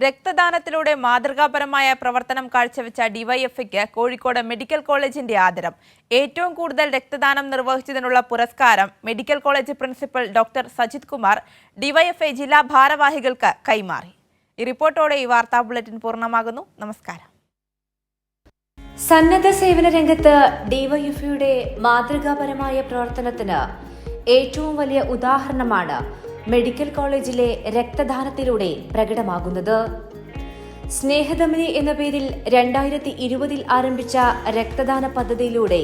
രക്തദാനത്തിലൂടെ മാതൃകാപരമായ പ്രവർത്തനം കാഴ്ചവെച്ച ഡിവൈഎഫ്ഐക്ക് കോഴിക്കോട് മെഡിക്കൽ കോളേജിന്റെ ആദരം. ഏറ്റവും കൂടുതൽ രക്തദാനം നിർവഹിച്ചതിനുള്ള പുരസ്കാരം medical college principal doctor Sajith Kumar DYFI ജില്ലാ ഭാരവാഹികൾക്ക് കൈമാറി. ഈ റിപ്പോർട്ടോടെ ഈ വാർത്താ ബുള്ളറ്റിൻ പൂർണ്ണമാകുന്നു. നമസ്കാരം. സന്നദ്ധ സേവന രംഗത്ത് ഡിവൈഎഫ്ഐയുടെ മാതൃകാപരമായ പ്രവർത്തനത്തിന് ഏറ്റവും വലിയ ഉദാഹരണമാണ് മെഡിക്കൽ കോളേജിലെ രക്തദാനത്തിലൂടെ പ്രകടമാകുന്നത്. സ്നേഹദമനി എന്ന പേരിൽ 2020 ആരംഭിച്ച രക്തദാന പദ്ധതിയിലൂടെ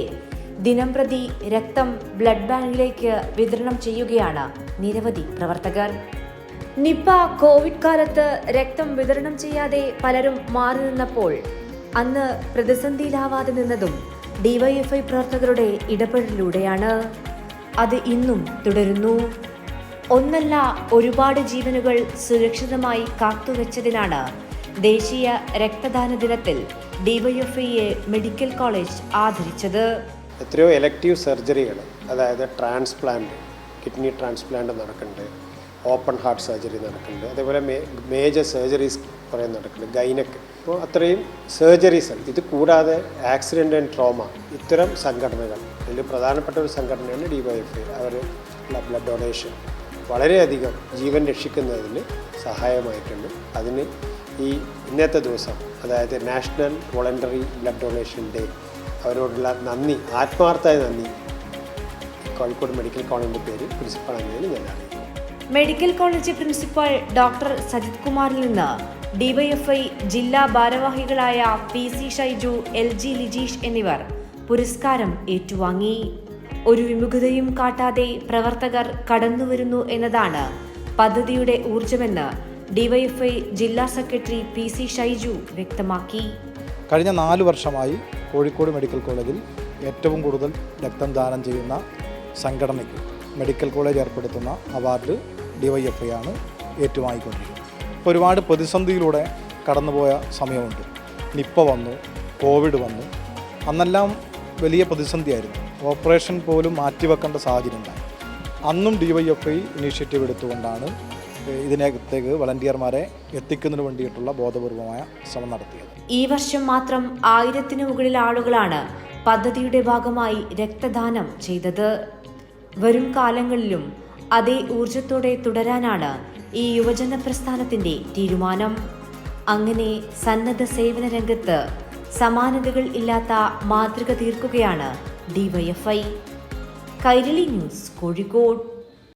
ദിനംപ്രതി രക്തം ബ്ലഡ് ബാങ്കിലേക്ക് വിതരണം ചെയ്യുകയാണ് നിരവധി പ്രവർത്തകർ. നിപ കോവിഡ് കാലത്ത് രക്തം വിതരണം ചെയ്യാതെ പലരും മാറി നിന്നപ്പോൾ അന്ന് പ്രതിസന്ധിയിലാവാതെ നിന്നതും ഡിവൈഎഫ്ഐ പ്രവർത്തകരുടെ ഇടപെടലിലൂടെയാണ്. അത് ഇന്നും തുടരുന്നു. ഒന്നല്ല, ഒരുപാട് ജീവനുകൾ സുരക്ഷിതമായി കാത്തുവെച്ചതിനാണ് ദേശീയ രക്തദാന ദിനത്തിൽ ഡിവൈഎഫ്ഐയെ മെഡിക്കൽ കോളേജ് ആദരിച്ചത്. എത്രയോ എലക്റ്റീവ് സർജറികൾ, അതായത് ട്രാൻസ്പ്ലാന്റ്, കിഡ്നി ട്രാൻസ്പ്ലാന്റ് നടക്കുന്നുണ്ട്, ഓപ്പൺ ഹാർട്ട് സർജറി നടക്കുന്നുണ്ട്, അതേപോലെ മേജർ സർജറീസ് കുറേ നടക്കുന്നുണ്ട്, ഗൈനക്ക്. അപ്പോൾ അത്രയും സർജറീസ്. ഇത് കൂടാതെ ആക്സിഡൻ്റ് ആൻഡ് ട്രോമ, ഇത്തരം സംഘടനകൾ, ഇതിൽ പ്രധാനപ്പെട്ട ഒരു സംഘടനയാണ് ഡിവൈഎഫ്ഐ. അവർ ബ്ലഡ് ഡൊണേഷൻ വളരെയധികം ജീവൻ രക്ഷിക്കുന്നതിന് സഹായമായിട്ടുണ്ട്. അതിന് ഈ ഇന്നത്തെ ദിവസം, അതായത് national voluntary blood donation day, അവരോടുള്ള നന്ദി, ആത്മാർത്ഥമായ നന്ദി കോഴിക്കോട് മെഡിക്കൽ കോളേജിൻ്റെ പേര് പ്രിൻസിപ്പൾ എന്നതിൽ ഞാൻ അറിയിക്കുന്നു. Medical college principal doctor Sajith കുമാറിൽ നിന്ന് ഡിവൈഎഫ്ഐ ജില്ലാ ഭാരവാഹികളായ PC ഷൈജു, LG ലിജീഷ് എന്നിവർ പുരസ്കാരം ഏറ്റുവാങ്ങി. ഒരു വിമുഖതയും കാട്ടാതെ പ്രവർത്തകർ കടന്നുവരുന്നു എന്നതാണ് പദ്ധതിയുടെ ഊർജ്ജമെന്ന് ഡിവൈഎഫ്ഐ ജില്ലാ സെക്രട്ടറി PC ഷൈജു വ്യക്തമാക്കി. കഴിഞ്ഞ 4 വർഷമായി കോഴിക്കോട് മെഡിക്കൽ കോളേജിൽ ഏറ്റവും കൂടുതൽ രക്തം ദാനം ചെയ്യുന്ന സംഘടനയ്ക്ക് മെഡിക്കൽ കോളേജ് ഏർപ്പെടുത്തുന്ന അവാർഡ് ഡിവൈഎഫ്ഐ ആണ് ഏറ്റുവാങ്ങിക്കൊണ്ടിരിക്കുന്നത്. ഇപ്പോൾ ഒരുപാട് പ്രതിസന്ധിയിലൂടെ കടന്നുപോയ സമയമുണ്ട്. നിപ്പ വന്നു, കോവിഡ് വന്നു, അന്നെല്ലാം വലിയ പ്രതിസന്ധിയായിരുന്നു. ഓപ്പറേഷൻ പോലും മാറ്റിവെക്കേണ്ട സാഹചര്യം ഉണ്ടായി. അന്നും ഡിവൈഎഫ്ഐ ഇനീഷ്യേറ്റീവ് എടുത്തുകൊണ്ടാണ് ഇതിനകത്തേക്ക് വളണ്ടിയർമാരെ എത്തിക്കുന്നതിന് വേണ്ടിയിട്ടുള്ള ബോധപൂർവമായ ശ്രമം നടത്തിയത്. ഈ വർഷം മാത്രം 1000-ന് മുകളിൽ ആളുകളാണ് പദ്ധതിയുടെ ഭാഗമായി രക്തദാനം ചെയ്തത്. വരും കാലങ്ങളിലും അതേ ഊർജത്തോടെ തുടരാനാണ് ഈ യുവജന പ്രസ്ഥാനത്തിന്റെ തീരുമാനം. അങ്ങനെ സന്നദ്ധ സേവന രംഗത്ത് സമാനതകൾ ഇല്ലാത്ത മാതൃക തീർക്കുകയാണ് ഡിവൈഎഫ്ഐ. കൈരളി ന്യൂസ്, കോഴിക്കോട്.